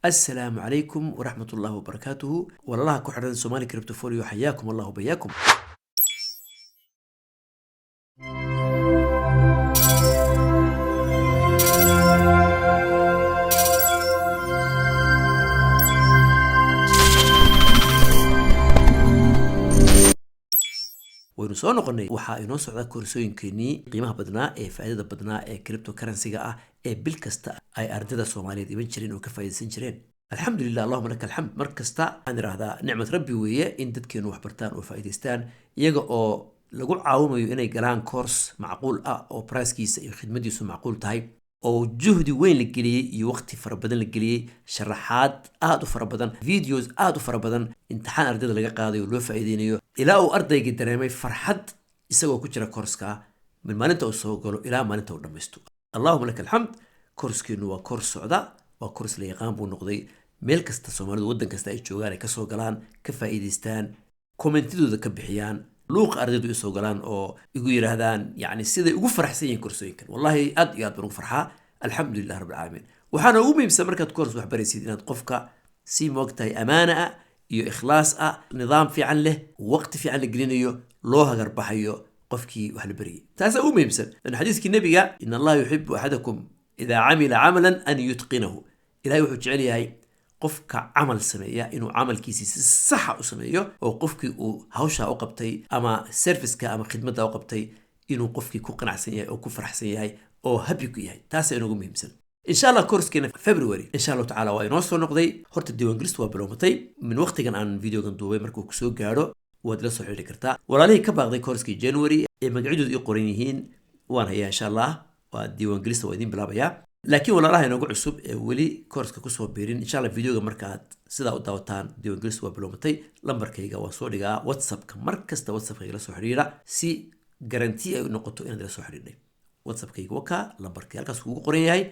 السلام عليكم ورحمة الله وبركاته. والله كحرن سومالي كريبتوفوليو، حياكم الله وبياكم. waynu soo noqonay waxaa inoo socda koorsooyinkeenii qiimaha badnaa ee faa'iidada badnaa ee cryptocurrency-ga ah ee bil kasta ay ardayda Soomaaliyeed iban jireen oo ka faa'iideysan jireen. alxamdulillah, allahumma laka alxamd. mar kasta aan iraahdaa nicmad rabbi weeye in dadkeenu wax bartaan oo faa'iideystaan iyaga oo lagu caawinayo inay galaan course macquul ah oo price-kiisa iyo khidmadiisu macquul tahay, oo juhdi weyn la geliyay iyo waqti fara badan la geliyay, sharaxaad aad u fara badan, videos aad u fara badan, imtixaan ardayda laga qaadayo loo faa'iideynayo ilaa uu ardayga dareemay farxad isagoo ku jira course-ka min maalinta uu soo galo ilaa maalinta uu dhammaysto. allahumma laka alxamd. course-keenu waa course socda, waa course la yaqaan buu noqday. meel kasta Soomaalidu waddan kasta ay joogaan ay ka soo galaan, ka faa'iideystaan, commentidooda ka bixiyaan, luuqa ardaydu ay soo galaan oo igu yiraahdaan yani siday ugu faraxsan yihiin koorsooyinkan. wallahi aad iyo aad baan ugu farxaa. alxamdulillah rabbil caalamiin. waxaana ugu muhiimsan markaad course wax baraysid inaad qofka si moogtahay amaana ah iyo ikhlaas ah, nidaam fiican leh, waqti fiican la gelinayo, loo hagar baxayo qofkii wax la bariyay. taas ugu muhiimsan. in xadiiskii nabiga in allaha yuhibbu ahadakum idha amila amalan an yutqinahu, ilaahay wuxuu jecel yahay qofka camal sameeya inuu camalkiisa si sax ah u sameeyo, oo qofkii uu hawsha u qabtay ama service-ka ama khidmadda u qabtay inuu qofkii ku qanacsan yahay oo ku faraxsan yahay oo happy ku yahay. taas ayaa ugu muhiimsan. insha Allah course-keena February insha Allah taala waa inoo soo noqday. horta diiwaangelistu waa bilowmatay min waqtigan aan videogan duubay. markuu ku soo gaaro waad la soo xiriiri kartaa. walaalihii ka baaqday course-kii January ee magacyadoodu ii qoran yihiin waan hayaa insha Allah. waa diiwaangelista waa idin bilaabayaa. laakiin walaalaha inoogu cusub ee weli course-ka kusoo biirin, insha Allah videoga markaad sidaa u daawataan diiwaangelistu waa bilowmatay. lambarkayga waan soo dhigaa WhatsApp-ka, mar kasta WhatsApp-kayga la soo xiriira si garanti ay u noqoto inaad la soo xiriirnay. WhatsApp-kayga wakaa lambarkii halkaas kuugu qoran yahay,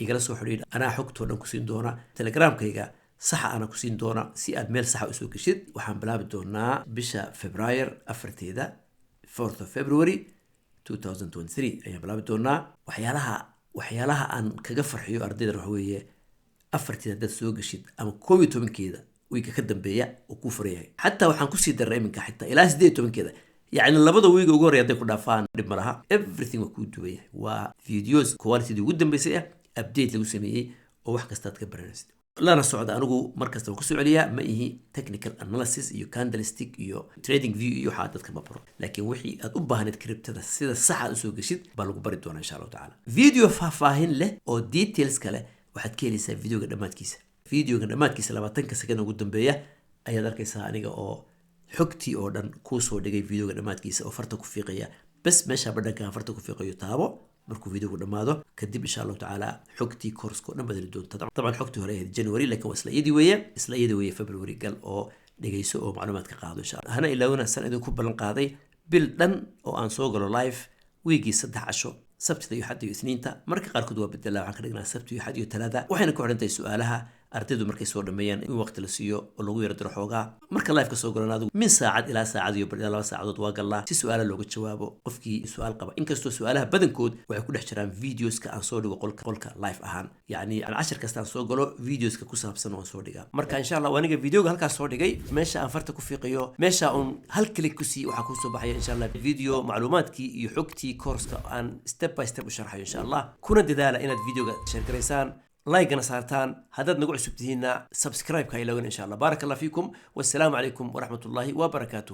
igala soo xiriir. anaa xogtoo dhan ku siin doona. Telegram-kayga saxa ana ku siin doona si aad meel saxa u soo geshid. waxaan bilaabi doonaa bisha February 4teeda, 4th of February 2023 ayaan bilaabi doonaa. waxyaalaha aan kaga farxiyo ardayda waxa weeye 4teeda haddaad soo geshid ama 11keeda wiiga ka dambeeya oo kuu furan yahay. xataa waxaan kusii daray iminka xitaa ilaa 18keeda, يعني labada wiiga ugu horeeya haday ku dhaafaan dhib ma laha. everything waa kuu duwan yahay. waa videos quality ugu dambeysay ah, update lagu sameeyey oo wax kasta aad ka baranaysid. lana socda anigu markasta waan ku soo celiyaa, ma ihi technical analysis iyo candlestick iyo trading view iyo waxa dadka ma baro, laakiin wixii aad u baahneed cryptada sida sax ah u soo gashid baa lagu bari doonaa insha Allah taala. video faahfaahin leh oo details kale waxaad ka helaysaa videoga dhamaadkiisa. videoga dhamaadkiisa 20 second ugu dambeeya ayaad arkaysaa aniga oo xogtii oo dhan kuu soo dhigay videoga dhamaadkiisa oo farta ku fiiqaya. bas meesha badhanka farta ku fiiqayo taabo. markuu videogu dhamaado kadib insha Allah taala xogtii course-ko dhan badali doonta. طبعا xogtii hore ee January laakiin waa isla iyadii weeye February gal oo dhageyso oo macluumaad ka qaado insha Allah. hana ilaawina san idin ku ballan qaaday bil dhan oo aan soo galo live weekii 3 casho, sabtida iyo xad iyo isniinta. marka qaarkood waa bedelaa, waxaan ka dhignaa sabti iyo xad iyo talaada. waxayna ku xirantahay su'aalaha ardaydu markay soo dhameeyaan in waqti la siiyo oo lagu yara diro xoogaa. marka live ka soo galanaadu min saacad ilaa saacad iyo ilaa 2 saacadood waa galaa si su'aalo looga jawaabo qofkii su'aal qaba. inkastoo su'aalaha badankood waxay ku dhex jiraan videos-ka aan soo dhigo qolka live ahaan, yani aan cashar kasta aan soo galo videos-ka ku saabsan oo aan soo dhigaa. marka insha Allah waa aniga videoga halkaas soo dhigay, meesha aan farta ku fiiqayo, meesha on hal click ku sii waxa ku soo baxaya insha Allah video macluumaadkii iyo xogtii course-ka aan step by step u sharxayo insha Allah. kuna dadaala inaad videoga share gareysaan, لايك نصارتان. هذا نقول سبتهنا سبسكرايب كاي لون إن شاء الله. بارك الله فيكم والسلام عليكم ورحمة الله وبركاته.